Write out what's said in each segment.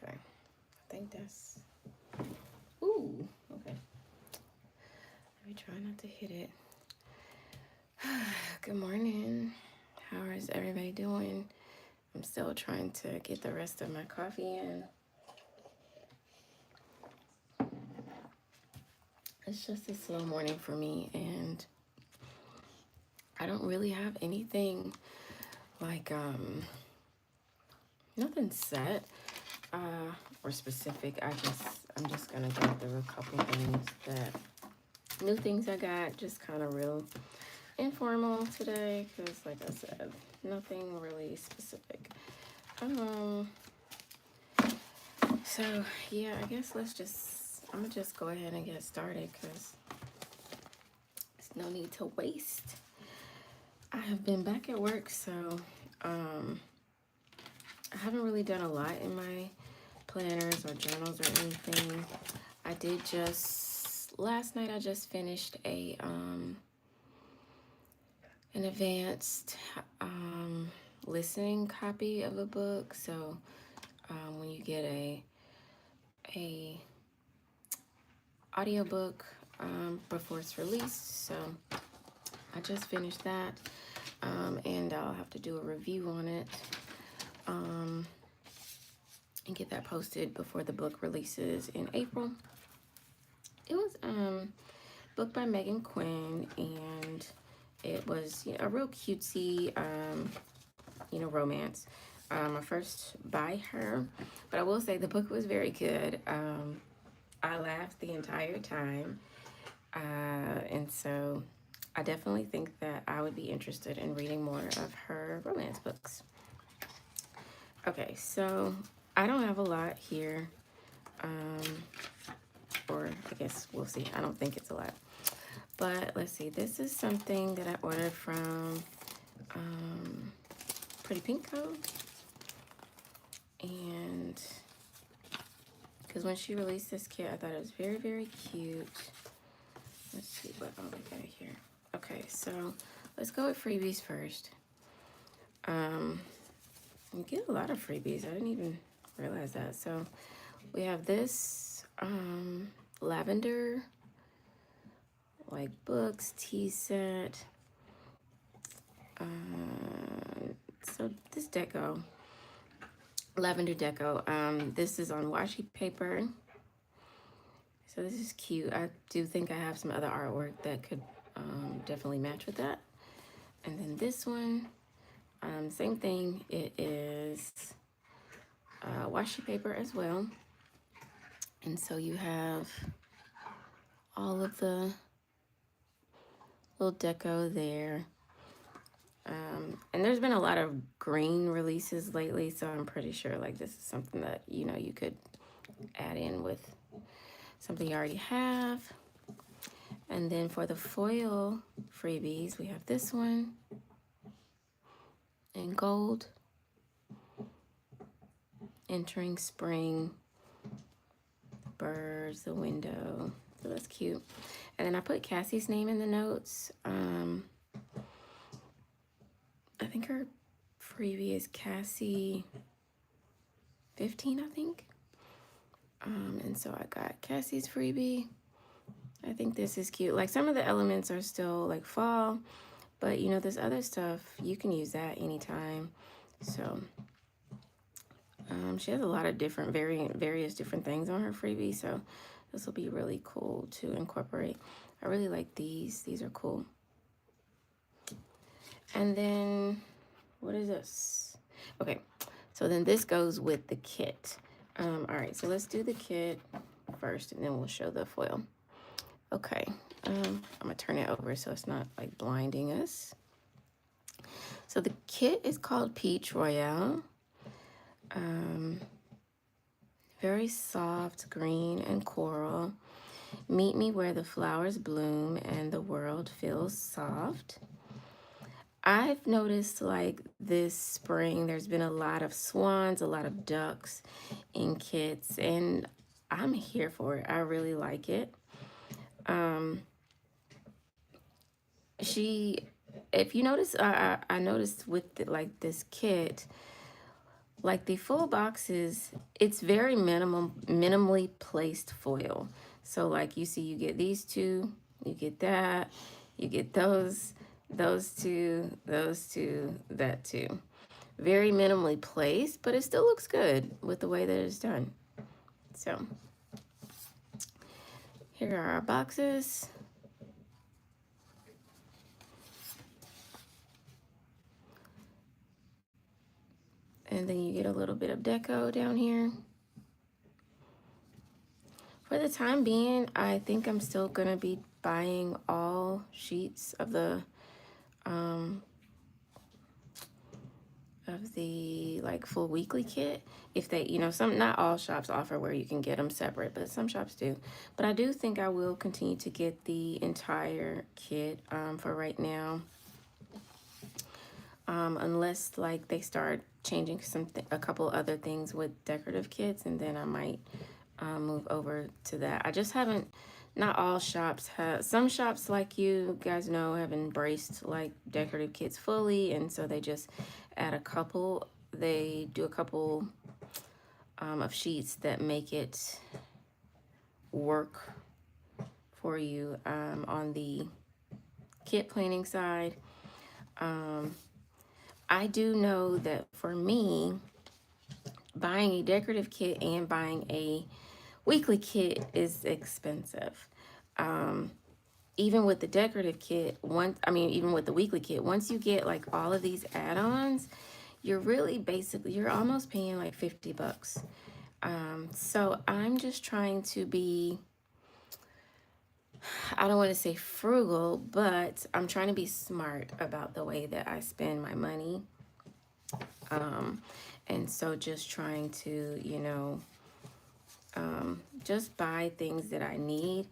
Okay, I think that's. Ooh, okay. Let me try not to hit it. Good morning. How is everybody doing? I'm still trying to get the rest of my coffee in. It's just a slow morning for me, and I don't really have anything like nothing set or specific. I'm just gonna go through a couple things that new things I got, just kind of real informal today, because like I said, nothing really specific. Um, so yeah, I guess I'm gonna just go ahead and get started because there's no need to waste. I have been back at work, so um, I haven't really done a lot in my planners or journals or anything. I did just last night. I just finished an advanced listening copy of a book. So when you get a audiobook before it's released, so I just finished that, and I'll have to do a review on it and get that posted before the book releases in April. It was book by Megan Quinn, and it was a real cutesy romance. I first by her, but I will say the book was very good. I laughed the entire time, and so I definitely think that I would be interested in reading more of her romance books. Okay, so I don't have a lot here, or I guess we'll see. I don't think it's a lot, but let's see. This is something that I ordered from Pretty Pink Co. And because when she released this kit, I thought it was very, very cute. Let's see what all we got here. Okay, so let's go with freebies first. You get a lot of freebies. I didn't even realize that. So we have this lavender, like books, tea set. So this deco, lavender deco. This is on washi paper. So this is cute. I do think I have some other artwork that could definitely match with that. And then this one, same thing. It is washi paper as well. And so you have all of the little deco there. And there's been a lot of green releases lately, so I'm pretty sure like this is something that you could add in with something you already have. And then for the foil freebies, we have this one in gold. Entering spring, birds, the window. So that's cute. And then I put Cassie's name in the notes. I think her freebie is Cassie 15, I think. And so I got Cassie's freebie. I think this is cute. Like some of the elements are still like fall, but this other stuff, you can use that anytime. So she has a lot of different various different things on her freebie. So this will be really cool to incorporate. I really like these. These are cool. And then what is this? Okay, so then this goes with the kit. All right, so let's do the kit first and then we'll show the foil. Okay, I'm gonna turn it over so it's not like blinding us. So the kit is called Peach Royale. Very soft green and coral. Meet me where the flowers bloom and the world feels soft. I've noticed like this spring, there's been a lot of swans, a lot of ducks in kits, and I'm here for it. I really like it. If you notice, I noticed with like this kit, like the full boxes, it's very minimally placed foil. So like you see, you get these two, you get that, you get those two, that two. Very minimally placed, but it still looks good with the way that it's done. So here are our boxes. And then you get a little bit of deco down here. For the time being, I think I'm still gonna be buying all sheets of the like full weekly kit. If they, you know, some, not all shops offer where you can get them separate, but some shops do. But I do think I will continue to get the entire kit for right now, unless like they start changing a couple other things with decorative kits, and then I might move over to that. I just haven't, not all shops have, some shops, like you guys know, have embraced like decorative kits fully, and so they just add a couple, they do a couple of sheets that make it work for you on the kit planning side. I do know that for me, buying a decorative kit and buying a weekly kit is expensive. Even with the decorative kit, even with the weekly kit, once you get like all of these add-ons, you're really basically, you're almost paying like 50 bucks. So I'm just trying to be, I don't want to say frugal, but I'm trying to be smart about the way that I spend my money. And so just trying to, you know, just buy things that I need.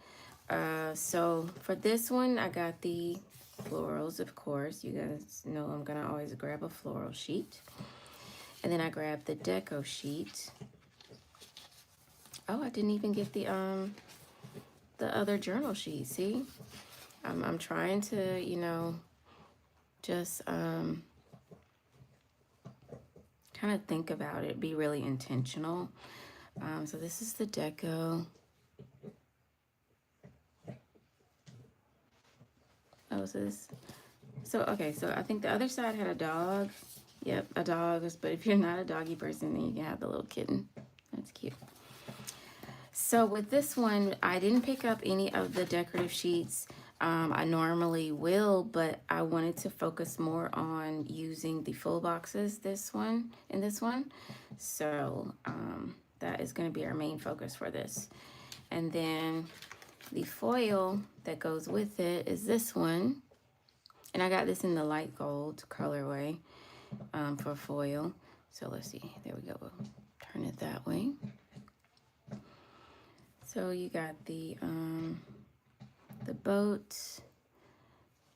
So for this one, I got the florals, of course. You guys know I'm gonna always grab a floral sheet. And then I grabbed the deco sheet. Oh, I didn't even get the other journal sheet. See, I'm trying to, you know, just kind of think about it, be really intentional. So this is the deco. Oh, so okay, so I think the other side had a dog. Yep, a dog. But if you're not a doggy person, then you can have the little kitten. That's cute. So with this one, I didn't pick up any of the decorative sheets. I normally will, but I wanted to focus more on using the full boxes this one. So that is going to be our main focus for this. And then the foil that goes with it is this one. And I got this in the light gold colorway for foil. So let's see. There we go. We'll turn it that way. So you got the boat,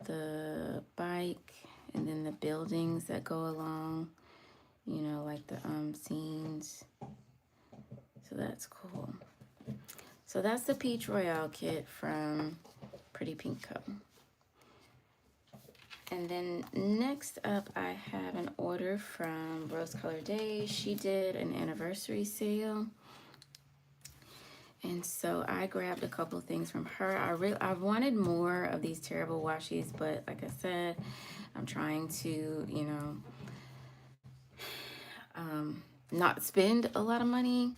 the bike, and then the buildings that go along, you know, like the scenes. So that's cool. So that's the Peach Royale kit from Pretty Pink Co. And then next up, I have an order from Rose Color Days. She did an anniversary sale. And so I grabbed a couple things from her. I wanted more of these terrible washies, but like I said, I'm trying to, you know, not spend a lot of money.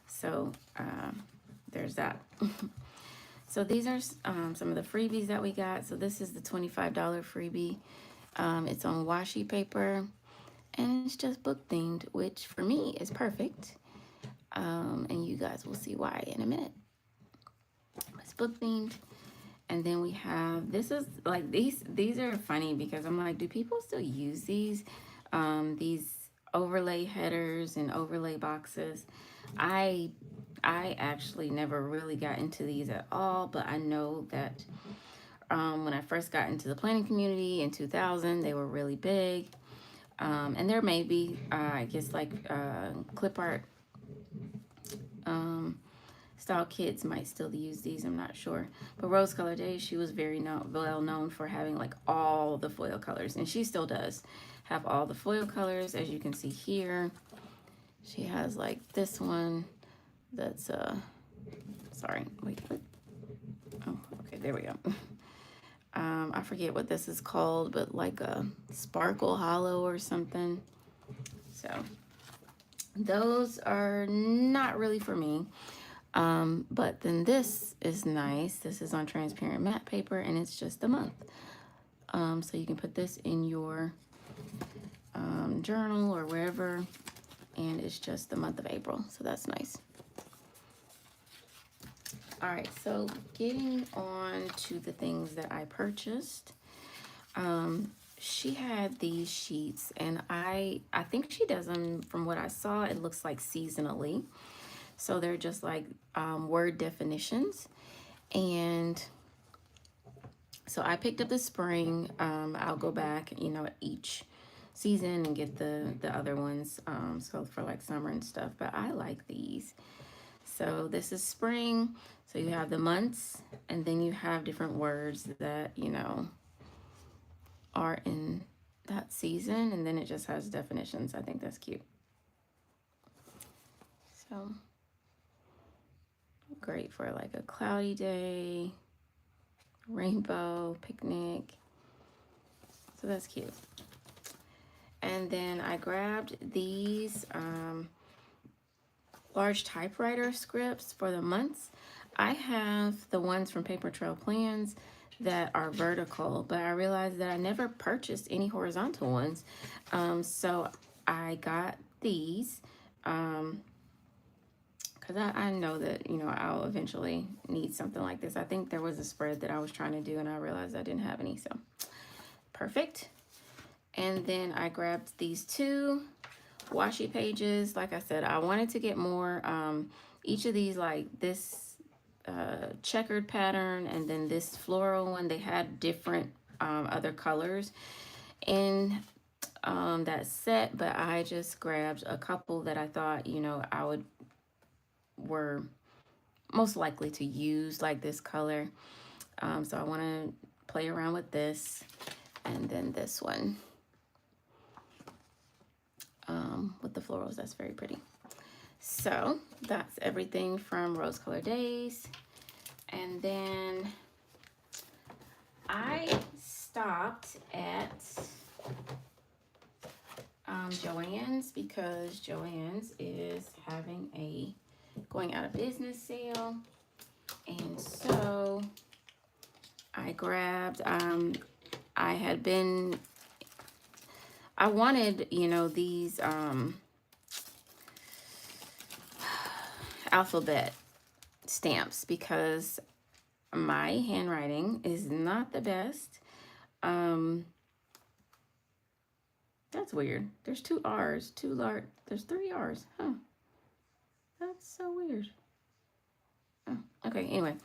So there's that. So these are some of the freebies that we got. So this is the $25 freebie. It's on washi paper, and it's just book themed, which for me is perfect. And you guys will see why in a minute. It's book themed. And then we have, this is like, these are funny because I'm like, do people still use these overlay headers and overlay boxes? I actually never really got into these at all, but I know that when I first got into the planning community in 2000, they were really big. And there may be, I guess, like clip art style kids might still use these, I'm not sure. But Rose Color Days, she was very well known for having like all the foil colors, and she still does have all the foil colors, as you can see here. She has like this one that's, sorry, wait, what? Oh, okay, there we go. I forget what this is called, but like a sparkle hollow or something. So those are not really for me. But then this is nice. This is on transparent matte paper and it's just a month. So you can put this in your journal or wherever, and it's just the month of April. So that's nice. All right, so getting on to the things that I purchased. She had these sheets, and I think she does them, from what I saw, it looks like seasonally. So they're just like word definitions. And so I picked up the spring. I'll go back, you know, each season and get the other ones. So for like summer and stuff, but I like these. So this is spring. So you have the months, and then you have different words that, you know, are in that season, and then it just has definitions. I think that's cute. So great for like a cloudy day, rainbow, picnic. So that's cute. And then I grabbed these large typewriter scripts for the months. I have the ones from Paper Trail Plans that are vertical, but I realized that I never purchased any horizontal ones. So I got these because I know that, you know, I'll eventually need something like this. I think there was a spread that I was trying to do and I realized I didn't have any, so perfect. And then I grabbed these two washi pages. Like I said, I wanted to get more. Each of these, like this checkered pattern and then this floral one, they had different other colors in that set, but I just grabbed a couple that I thought, you know, were most likely to use, like this color. So I want to play around with this, and then this one with the florals. That's very pretty. So that's everything from Rose Color Days. And then I stopped at Joann's because Joann's is having a going out of business sale. And so I grabbed, I wanted, you know, these alphabet stamps because my handwriting is not the best. That's weird. There's 2 R's, there's 3 R's, huh? That's so weird. Oh, okay, anyway,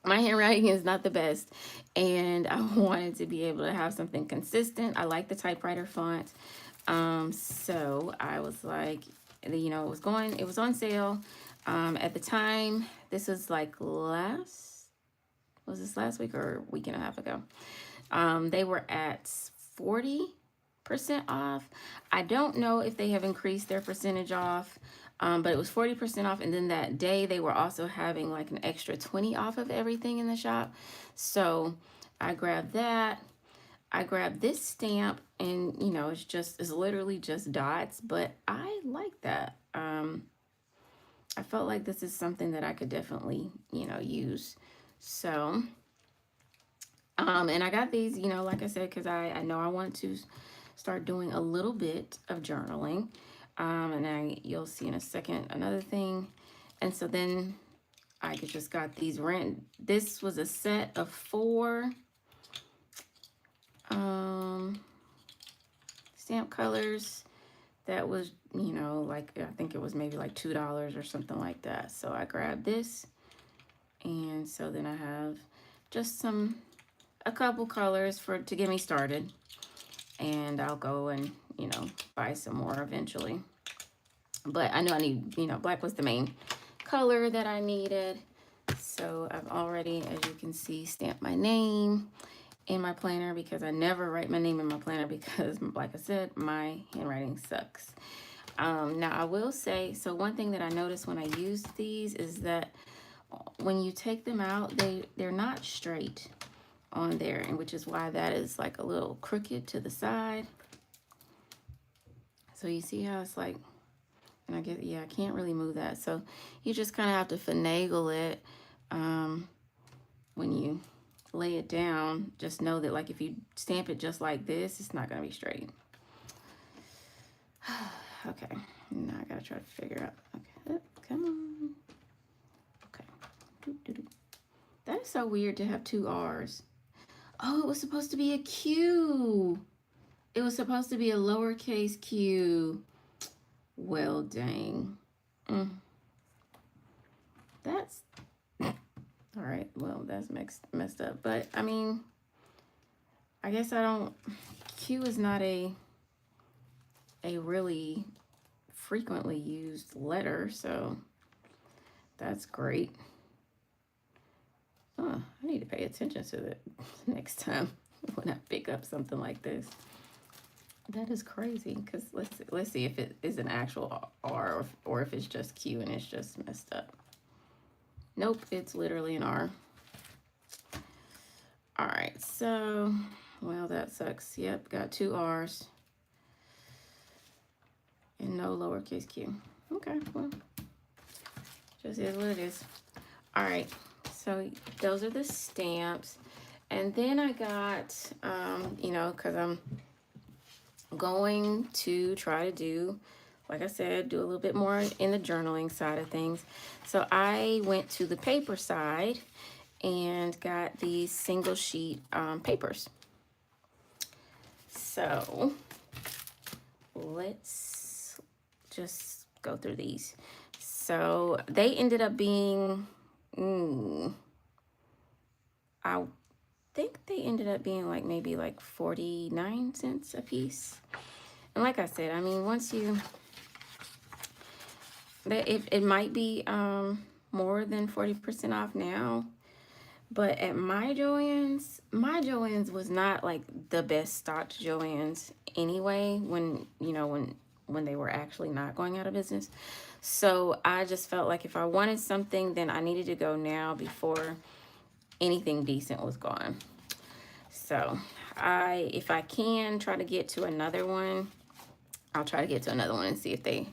my handwriting is not the best, and I wanted to be able to have something consistent. I like the typewriter font. So I was like, you know, it was on sale. At the time, this was like was this last week or a week and a half ago? They were at 40% off. I don't know if they have increased their percentage off, but it was 40% off. And then that day they were also having like an extra 20 off of everything in the shop. So I grabbed that. I grabbed this stamp, and you know, it's literally just dots, but I like that. I felt like this is something that I could definitely, you know, use. So, and I got these, you know, like I said, because I know I want to start doing a little bit of journaling. And you'll see in a second another thing. And so then I just got these this was a set of 4 stamp colors that was, you know, like I think it was maybe like $2 or something like that. So I grabbed this, and so then I have just a couple colors to get me started, and I'll go and, you know, buy some more eventually. But I know I need, you know, black was the main color that I needed. So I've already, as you can see, stamped my name in my planner because I never write my name in my planner because, like I said, my handwriting sucks. Now I will say, so one thing that I noticed when I used these is that when you take them out, they're not straight on there, and which is why that is like a little crooked to the side. So you see how it's like, and I guess, yeah, I can't really move that. So you just kind of have to finagle it when you lay it down. Just know that like if you stamp it just like this, it's not going to be straight. Okay, now I gotta try to figure out. Okay, come on. Okay. That is so weird to have two R's. Oh, it was supposed to be a Q. It was supposed to be a lowercase q. Well, dang. That's all right. Well, that's messed up. But I mean, I guess I don't. Q is not a really frequently used letter, so that's great. I need to pay attention to that next time when I pick up something like this. That is crazy, because let's see if it is an actual R or if it's just Q and it's just messed up. Nope, it's literally an R. All right, so, well, that sucks. Yep, got two R's and no lowercase q. Okay, well, just is what it is. All right, so those are the stamps. And then I got, you know, because I'm going to try to do, like I said, do a little bit more in the journaling side of things. So I went to the paper side and got these single sheet papers. So let's just go through these. So they ended up being, I think they ended up being like maybe like 49 cents a piece. And like I said, I mean, once you, it might be more than 40% off now. But at my Joann's was not like the best stocked Joann's anyway, when, you know, when they were actually not going out of business. So I just felt like if I wanted something, then I needed to go now before anything decent was gone. So if I can try to get to another one, I'll try to get to another one and see if it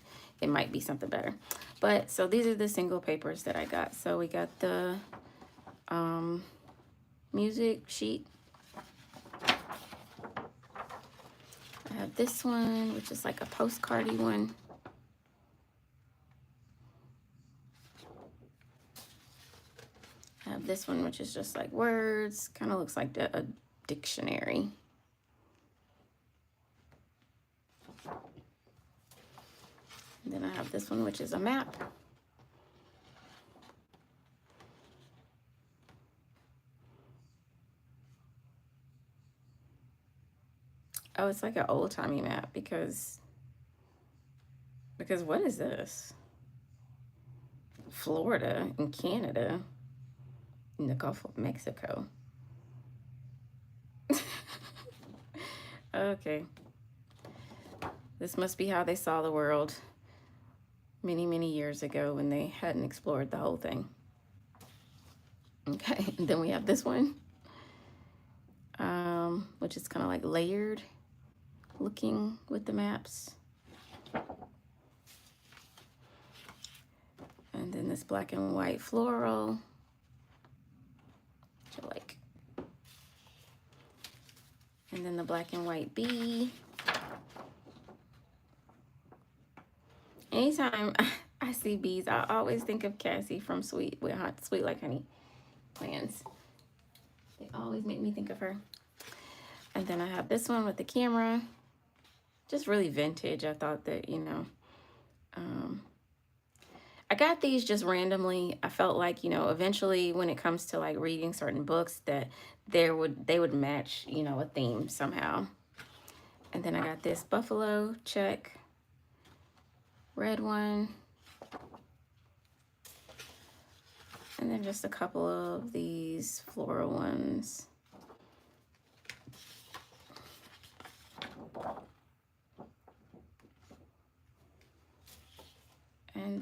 might be something better. But so these are the single papers that I got. So we got the music sheet. I have this one, which is like a postcardy one. I have this one, which is just like words, kind of looks like a dictionary. And then I have this one, which is a map. Oh, it's like an old-timey map because what is this? Florida and Canada in the Gulf of Mexico. Okay. This must be how they saw the world many, many years ago when they hadn't explored the whole thing. Okay, and then we have this one, which is kind of like layered looking with the maps. And then this black and white floral, which I like. And then the black and white bee. Anytime I see bees, I always think of Cassie from Sweet Like Honey plans. They always make me think of her. And then I have this one with the camera, just really vintage. I thought that, you know, I got these just randomly. I felt like, you know, eventually when it comes to like reading certain books that they would match, you know, a theme somehow. And then I got this buffalo check, red one. And then just a couple of these floral ones.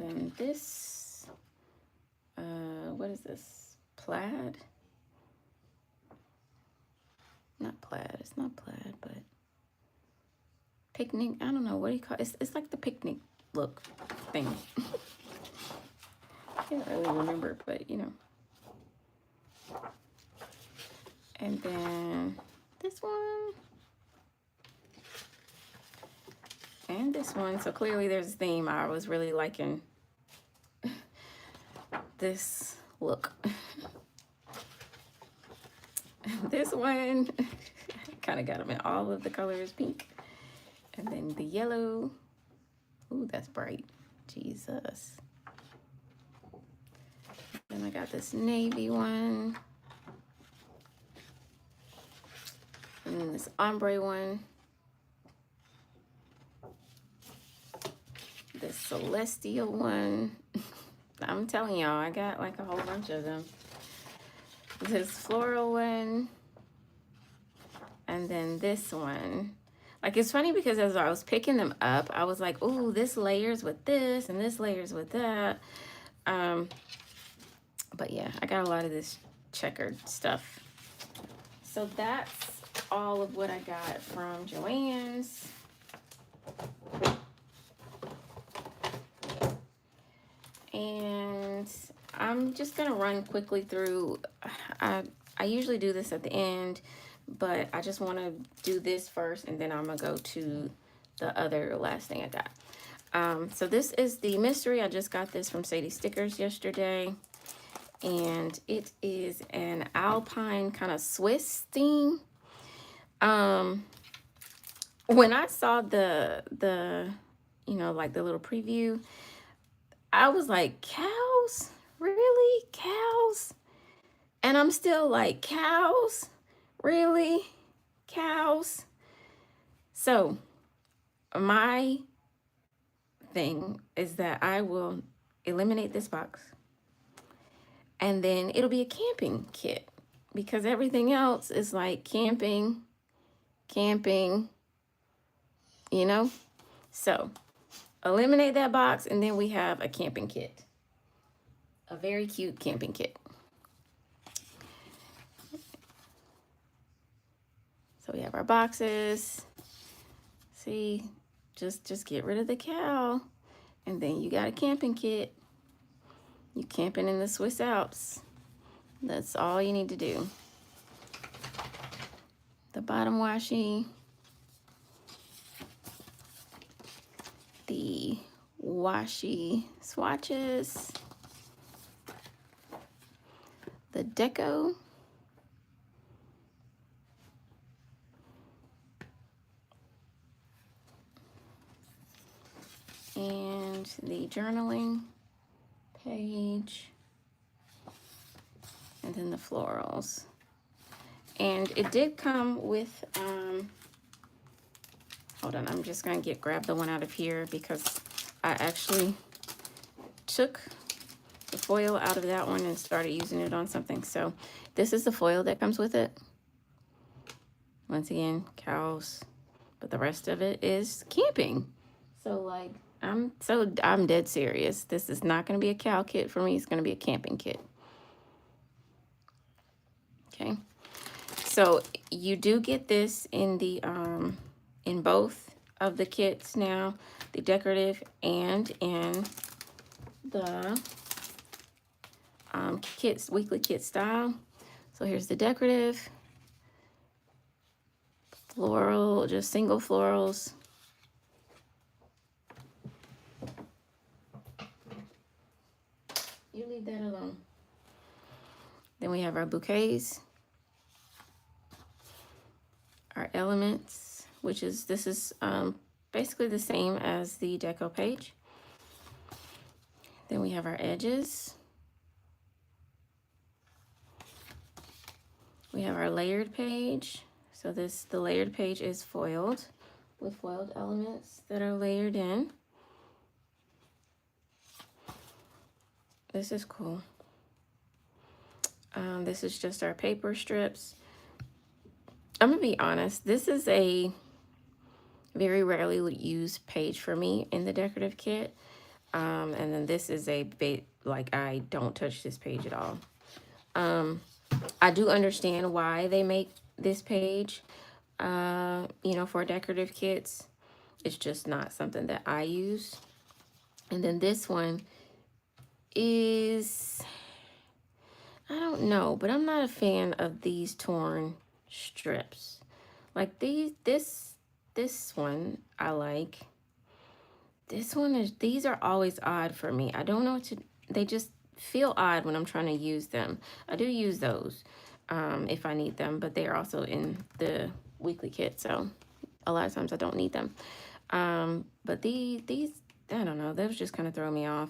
then this, what is this? Plaid? Not plaid, it's not plaid, but picnic, I don't know, what do you call it? It's like the picnic look thing. I can't really remember, but you know. And then this one. And this one. So clearly there's a theme. I was really liking this look. This one, kind of got them in all of the colors, pink. And then the yellow. Ooh, that's bright. Jesus. Then I got this navy one. And then this ombre one. This celestial one. I'm telling y'all, I got like a whole bunch of them. This floral one. And then this one. Like, it's funny because as I was picking them up, I was like, ooh, this layers with this and this layers with that. But yeah, I got a lot of this checkered stuff. So that's all of what I got from Joann's. And I'm just gonna run quickly through. I usually do this at the end, but I just want to do this first, and then I'm gonna go to the other last thing I got. So this is the mystery. I just got this from Sadie Stickers yesterday, and it is an alpine kind of Swiss theme. When I saw the you know, like the little preview, I was like, cows? Really? Cows? And I'm still like, cows? Really? Cows? So my thing is that I will eliminate this box, and then it'll be a camping kit, because everything else is like camping, you know? So eliminate that box, and then we have a camping kit. A very cute camping kit. So we have our boxes. See, just get rid of the cow, and then you got a camping kit. You camping in the Swiss Alps. That's all you need to do. The bottom washi. The washi swatches. The deco. And the journaling page. And then the florals. And it did come with, hold on, I'm just gonna grab the one out of here, because I actually took the foil out of that one and started using it on something. So this is the foil that comes with it. Once again, cows, but the rest of it is camping. So like, I'm dead serious. This is not going to be a cow kit for me. It's going to be a camping kit. Okay. So you do get this in the in both of the kits now, the decorative and in the kits, weekly kit style. So here's the decorative, floral, just single florals. You leave that alone. Then we have our bouquets, our elements, which is, this is basically the same as the deco page. Then we have our edges. We have our layered page. So the layered page is foiled with foiled elements that are layered in. This is cool. This is just our paper strips. I'm gonna be honest, this is a very rarely used page for me in the decorative kit. And then this is a bit like, I don't touch this page at all. I do understand why they make this page, you know, for decorative kits. It's just not something that I use. And then this one is, I don't know, but I'm not a fan of these torn strips. Like this one I like. This one is, these are always odd for me. I don't know what to, they just feel odd when I'm trying to use them. I do use those if I need them, but they are also in the weekly kit, so a lot of times I don't need them. But these, I don't know, those just kind of throw me off.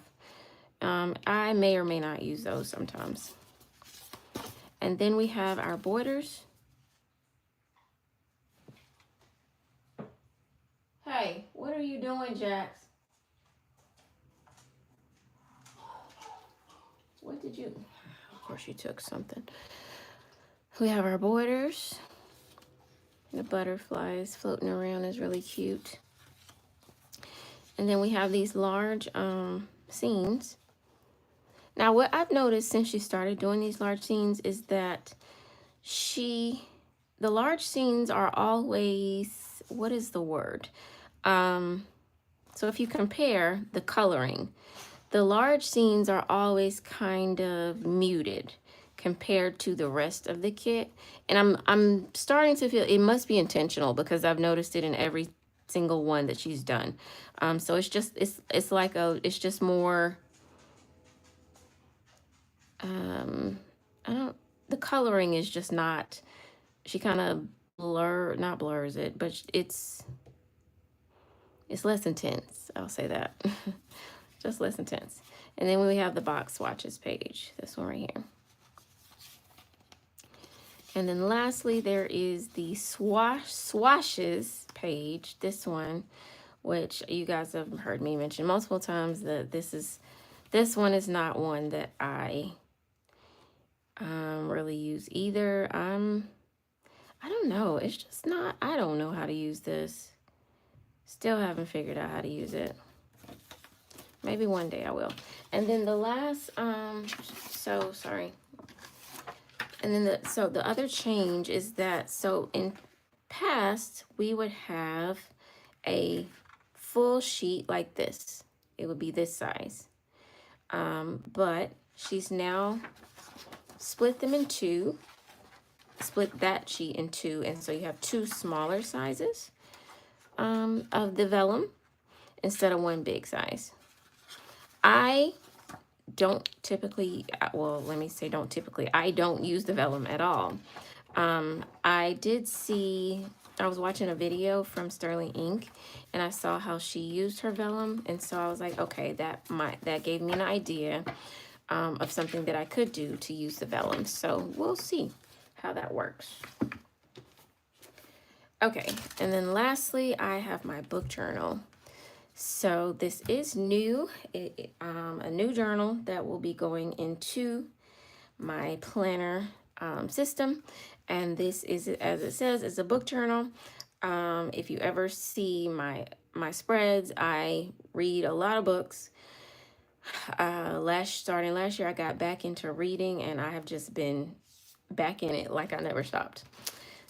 I may or may not use those sometimes. And then we have our borders. Hey, what are you doing, Jax? What did you? Of course, you took something. We have our borders. The butterflies floating around is really cute. And then we have these large scenes. Now, what I've noticed since she started doing these large scenes is that the large scenes are always, what is the word? So if you compare the coloring, the large scenes are always kind of muted compared to the rest of the kit. And I'm starting to feel it must be intentional, because I've noticed it in every single one that she's done. So it's just, it's like it's just more, the coloring is just not, she kind of not blurs it, but it's less intense. I'll say that. Just less intense. And then we have the box swatches page, this one right here. And then lastly, there is the swashes page, this one, which you guys have heard me mention multiple times, that this one is not one that I really use either. I don't know, it's just not, I don't know how to use this. Still haven't figured out how to use it. Maybe one day I will. And then the last, so sorry. And then the other change is that, so in past, we would have a full sheet like this. It would be this size. But she's now split them in two, split that sheet in two. And so you have two smaller sizes of the vellum instead of one big size. I don't typically, well, let me say don't typically, I don't use the vellum at all. I did see, I was watching a video from Sterling Ink, and I saw how she used her vellum, and so I was like, okay, that gave me an idea of something that I could do to use the vellum. So we'll see how that works. Okay, and then lastly, I have my book journal. So this is new, a new journal that will be going into my planner system. And this is, as it says, is a book journal. If you ever see my spreads, I read a lot of books. Starting last year, I got back into reading, and I have just been back in it like I never stopped.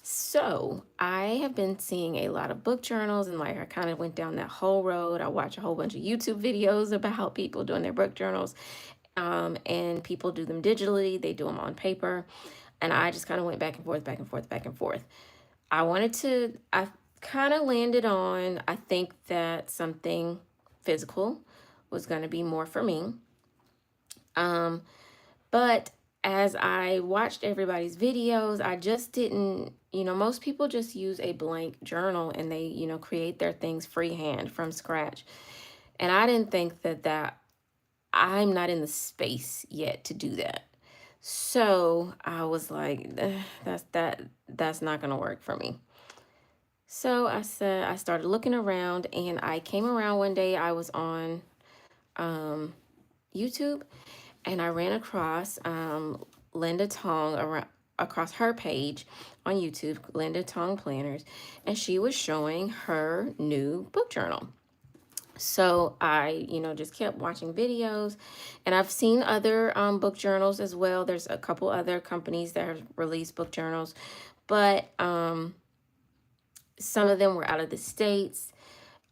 So I have been seeing a lot of book journals, and like I kind of went down that whole road. I watch a whole bunch of YouTube videos about people doing their book journals, and people do them digitally. They do them on paper, and I just kind of went back and forth, back and forth, back and forth. I kind of landed on, I think that something physical was going to be more for me. But as I watched everybody's videos, I just didn't, most people just use a blank journal and they, create their things freehand from scratch. And I didn't think that I'm not in the space yet to do that. So I was like, that's not going to work for me. So I started looking around, and I came around one day, I was on YouTube, and I ran across Linda Tong across her page on YouTube, Linda Tong Planners, and she was showing her new book journal. So I, you know, just kept watching videos, and I've seen other book journals as well. There's a couple other companies that have released book journals, but some of them were out of the States.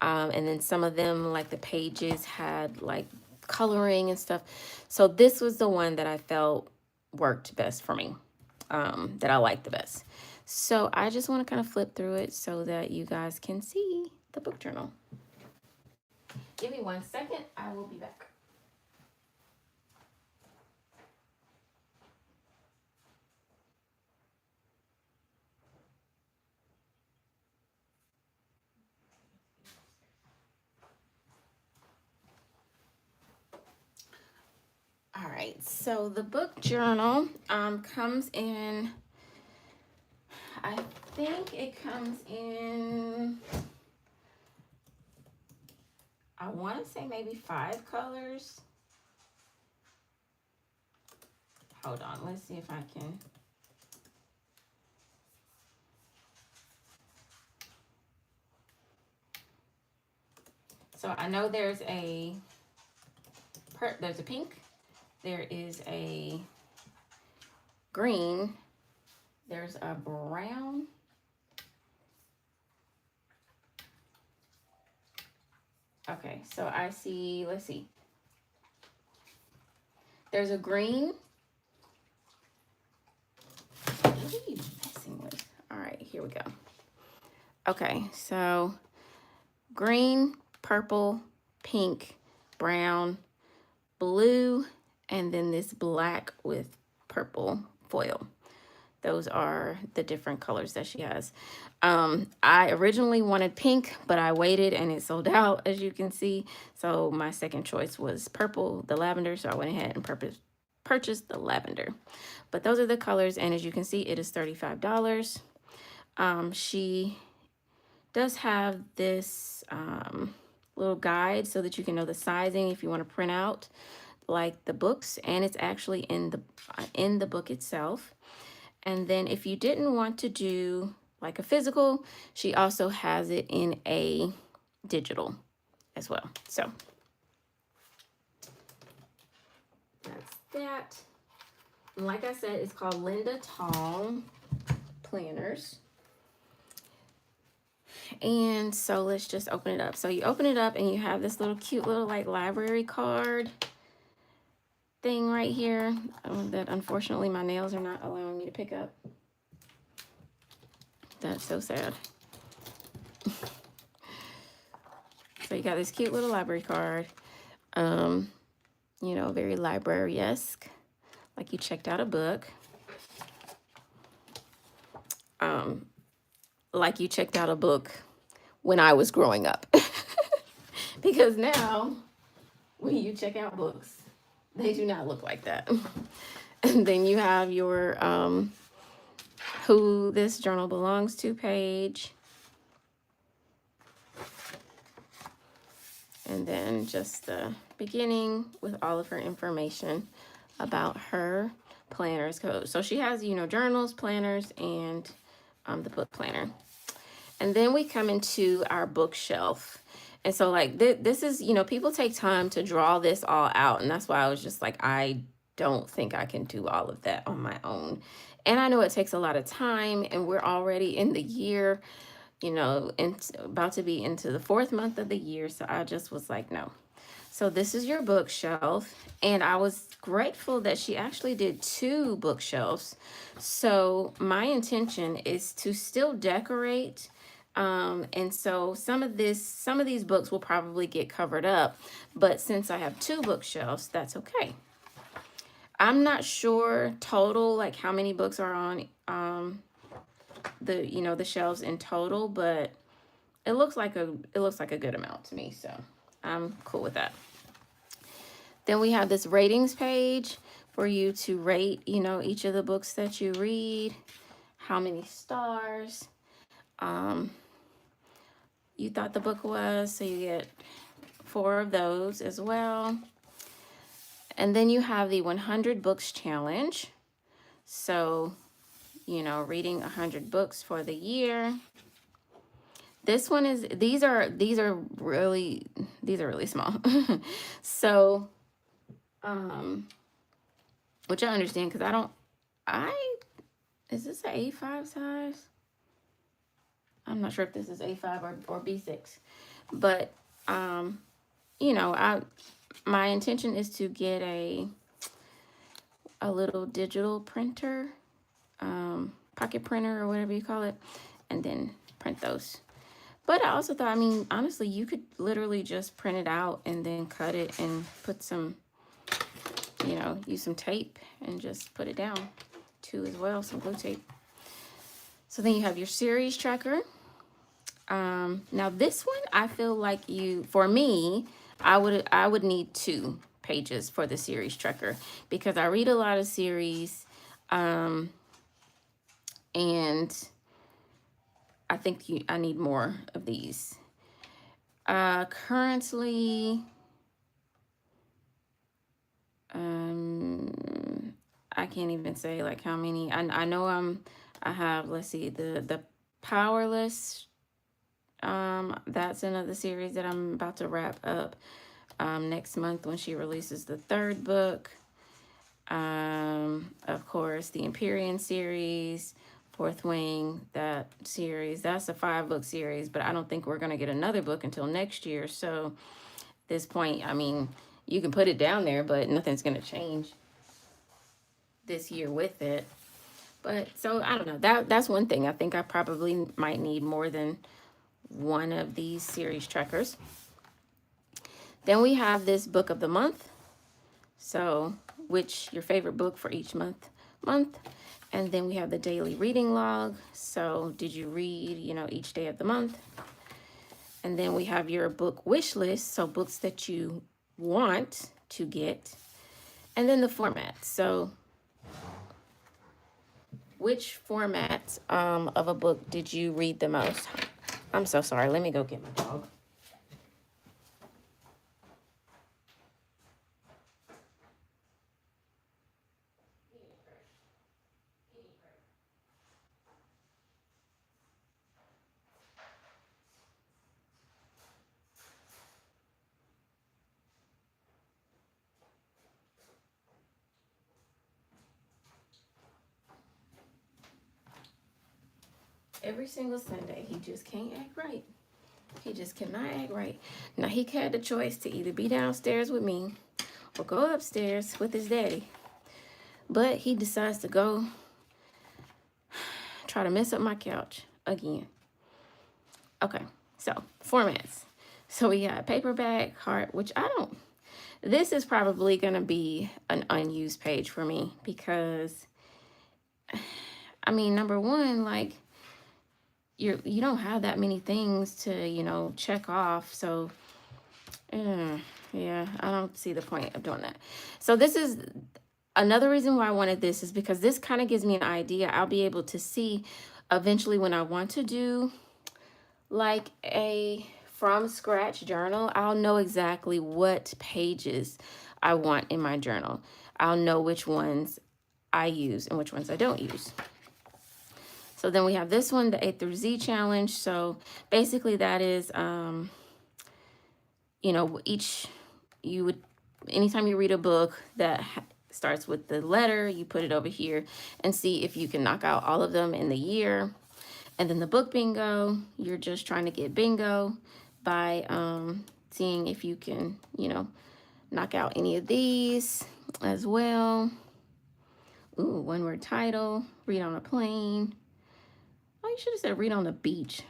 And then some of them, like the pages had like coloring and stuff. So this was the one that I felt worked best for me, that I liked the best. So I just want to kind of flip through it so that you guys can see the book journal. Give me 1 second. I will be back. All right, so the book journal comes in, I think it comes in, I want to say maybe 5 colors. Hold on, let's see if I can. So I know there's a pink, there is a green, there's a brown, okay, so I see, let's see, there's a green. What are you messing with? All right, here we go. Okay, so green, purple, pink, brown, blue, and then this black with purple foil. Those are the different colors that she has. I originally wanted pink, but I waited and it sold out, as you can see. So my second choice was purple, the lavender. So I went ahead and purchased the lavender. But those are the colors, and as you can see, it is $35. She does have this little guide so that you can know the sizing if you want to print out like the books, and it's actually in the book itself. And then if you didn't want to do like a physical, she also has it in a digital as well. So that's that. And like I said, it's called Linda Tong Planners. And so let's just open it up. So you open it up and you have this little cute little like library card thing right here that unfortunately my nails are not allowing me to pick up. That's so sad. So you got this cute little library card, you know, very library-esque, like you checked out a book, like you checked out a book when I was growing up. Because now when you check out books, they do not look like that. And then you have your who this journal belongs to page. And then just the beginning with all of her information about her planners code. So she has, you know, journals, planners, and the book planner. And then we come into our bookshelf. And so like this is, you know, people take time to draw this all out. And that's why I was just like, I don't think I can do all of that on my own. And I know it takes a lot of time, and we're already in the year, you know, about to be into the 4th month of the year. So I just was like, no. So this is your bookshelf. And I was grateful that she actually did 2 bookshelves. So my intention is to still decorate. And so some of these books will probably get covered up, but since I have 2 bookshelves, that's okay. I'm not sure total, like how many books are on the shelves in total, but it looks like a good amount to me, so I'm cool with that. Then we have this ratings page for you to rate, you know, each of the books that you read, how many stars you thought the book was, so you get 4 of those as well. And then you have the 100 books challenge. So, you know, reading 100 books for the year. This one is, these are really small. So, which I understand, because is this an A5 size? I'm not sure if this is A5 or B6, but, you know, my intention is to get a little digital printer, pocket printer or whatever you call it, and then print those. But I also thought, I mean, honestly, you could literally just print it out and then cut it and put some, you know, use some tape and just put it down too as well, some glue tape. So then you have your series tracker. Now this one, I feel like for me, I would need 2 pages for the series tracker, because I read a lot of series, and I think I need more of these. Currently, I can't even say like how many. I know I have, let's see, the Powerless. That's another series that I'm about to wrap up next month when she releases the 3rd book. Of course, the Empyrean series, Fourth Wing, that series, that's a 5-book series, but I don't think we're going to get another book until next year. So at this point, I mean, you can put it down there, but nothing's going to change this year with it. But so I don't know, that's one thing. I think I probably might need more than one of these series trackers. Then we have this book of the month. So which your favorite book for each month. And then we have the daily reading log. So did you read, you know, each day of the month? And then we have your book wish list. So books that you want to get. And then the format. So which format of a book did you read the most? I'm so sorry. Let me go get my dog. Every single Sunday, he just can't act right. He just cannot act right. Now, he had the choice to either be downstairs with me or go upstairs with his daddy. But he decides to go try to mess up my couch again. Okay, so formats. So we got paperback, hard, which this is probably going to be an unused page for me because, I mean, number one, like, you don't have that many things to, you know, check off. So, yeah, I don't see the point of doing that. So this is another reason why I wanted this, is because this kind of gives me an idea. I'll be able to see eventually when I want to do like a from scratch journal, I'll know exactly what pages I want in my journal. I'll know which ones I use and which ones I don't use. So then we have this one, the A through Z challenge. So basically that is, you know, anytime you read a book that starts with the letter, you put it over here and see if you can knock out all of them in the year. And then the book bingo, you're just trying to get bingo by seeing if you can, you know, knock out any of these as well. Ooh, one word title, read on a plane. Oh, you should have said read on the beach.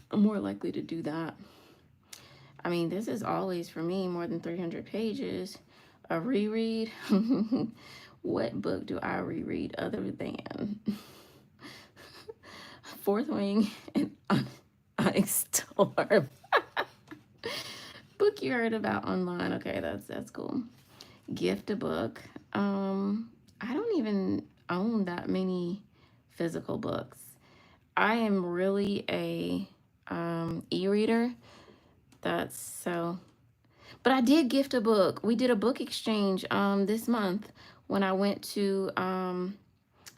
I'm more likely to do that. I mean, this is always, for me, more than 300 pages. A reread. What book do I reread other than Fourth Wing and Onyx Storm? Book you heard about online. Okay, that's cool. Gift a book. I don't even own that many physical books. I am really a e-reader. That's so. But I did gift a book. We did a book exchange this month when I went to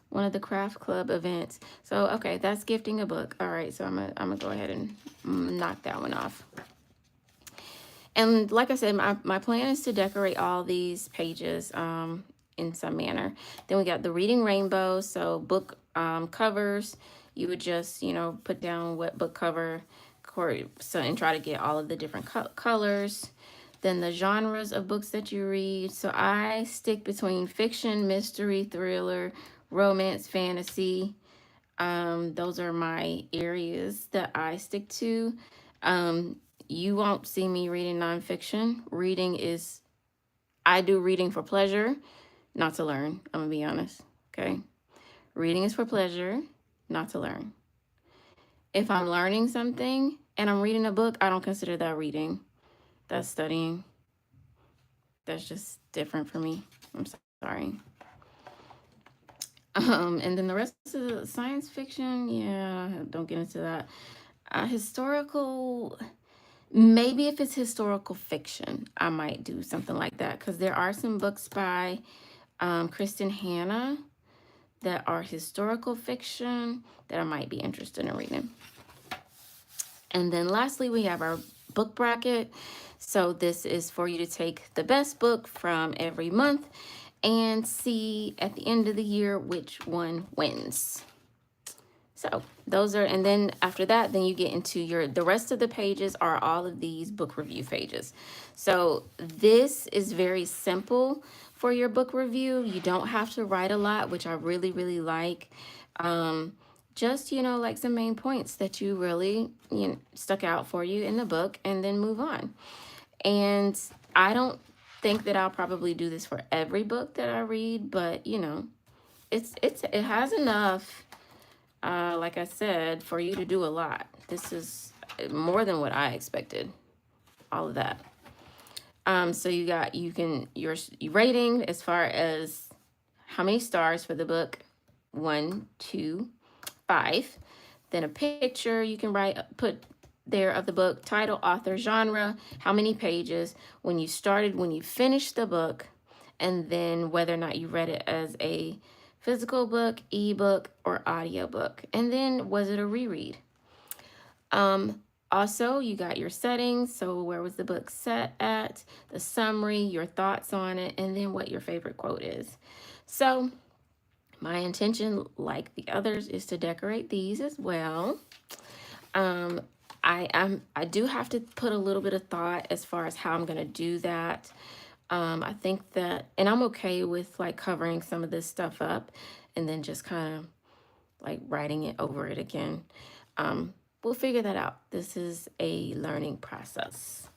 one of the craft club events. So, okay, that's gifting a book. All right, so I'm gonna go ahead and knock that one off. And like I said, my plan is to decorate all these pages in some manner. Then we got the Reading Rainbow, so book covers. You would just, you know, put down what book cover, so, and try to get all of the different colors. Then the genres of books that you read. So I stick between fiction, mystery, thriller, romance, fantasy. Those are my areas that I stick to. You won't see me reading nonfiction. I do reading for pleasure, not to learn. I'm gonna be honest. Okay. Reading is for pleasure, not to learn. If I'm learning something and I'm reading a book, I don't consider that reading. That's studying. That's just different for me. I'm sorry. And then the rest of the science fiction, yeah, don't get into that. Historical, maybe if it's historical fiction, I might do something like that, because there are some books by Kristen Hanna that are historical fiction that I might be interested in reading. And then lastly, we have our book bracket. So this is for you to take the best book from every month and see at the end of the year which one wins. So those are, and then after that, then you get into the rest of the pages are all of these book review pages. So this is very simple for your book review. You don't have to write a lot, which I really, really like. Just, you know, like some main points that you really, you know, stuck out for you in the book, and then move on. And I don't think that I'll probably do this for every book that I read, but you know, it has enough, like I said, for you to do a lot. This is more than what I expected, all of that. So your rating as far as how many stars for the book, 1, 2, 5. Then a picture you can put there of the book, title, author, genre, how many pages, when you started, when you finished the book, and then whether or not you read it as a physical book, ebook, or audiobook. And then was it a reread? Also, you got your settings. So where was the book set at? The summary, your thoughts on it, and then what your favorite quote is. So my intention, like the others, is to decorate these as well. I do have to put a little bit of thought as far as how I'm going to do that. I think that, and I'm okay with like covering some of this stuff up and then just kind of like writing it over it again. We'll figure that out. This is a learning process.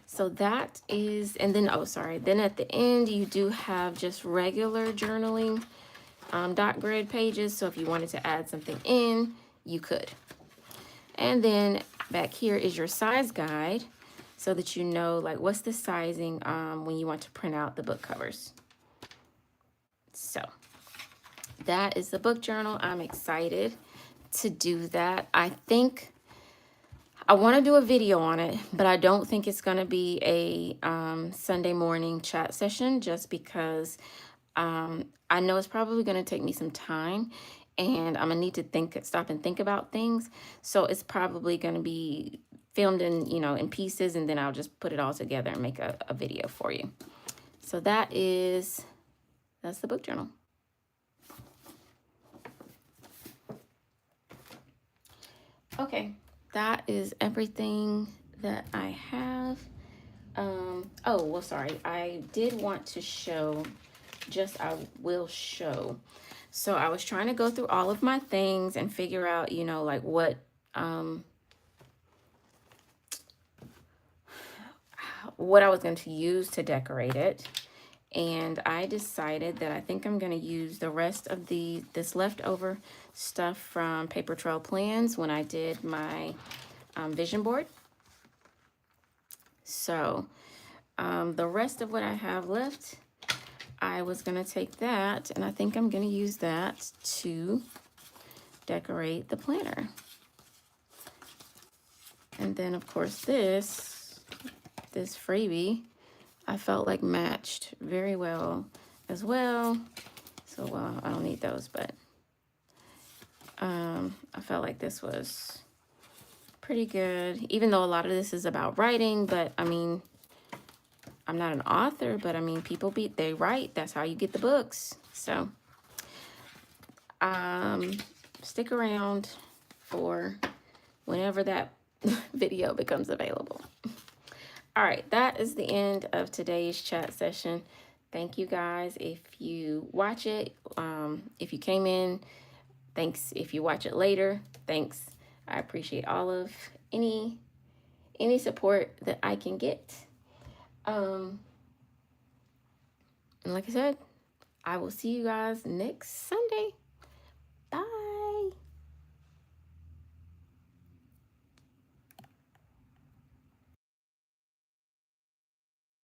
So that is, and then, oh, sorry. Then at the end, you do have just regular journaling dot grid pages. So if you wanted to add something in, you could. And then back here is your size guide, so that you know like what's the sizing when you want to print out the book covers. So that is the book journal. I'm excited to do that. I think I want to do a video on it, but I don't think it's going to be a Sunday morning chat session, just because I know it's probably going to take me some time, and I'm gonna need to stop and think about things. So it's probably going to be filmed in, you know, in pieces, and then I'll just put it all together and make a video for you. So that's the book journal. Okay, that is everything that I have. Oh, well, sorry. I did want to show, I will show. So I was trying to go through all of my things and figure out, you know, like what I was going to use to decorate it. And I decided that I think I'm going to use the rest of this leftover stuff from Paper Trail Plans when I did my vision board. So the rest of what I have left, I was going to take that, and I think I'm going to use that to decorate the planner. And then, of course, this freebie, I felt like matched very well as well. So, well, I don't need those, but I felt like this was pretty good, even though a lot of this is about writing. But I mean, I'm not an author, but I mean, they write. That's how you get the books. So stick around for whenever that video becomes available. All right, that is the end of today's chat session. Thank you guys if you watch it. If you came in, thanks. If you watch it later, thanks. I appreciate all of any support that I can get. And like I said, I will see you guys next Sunday.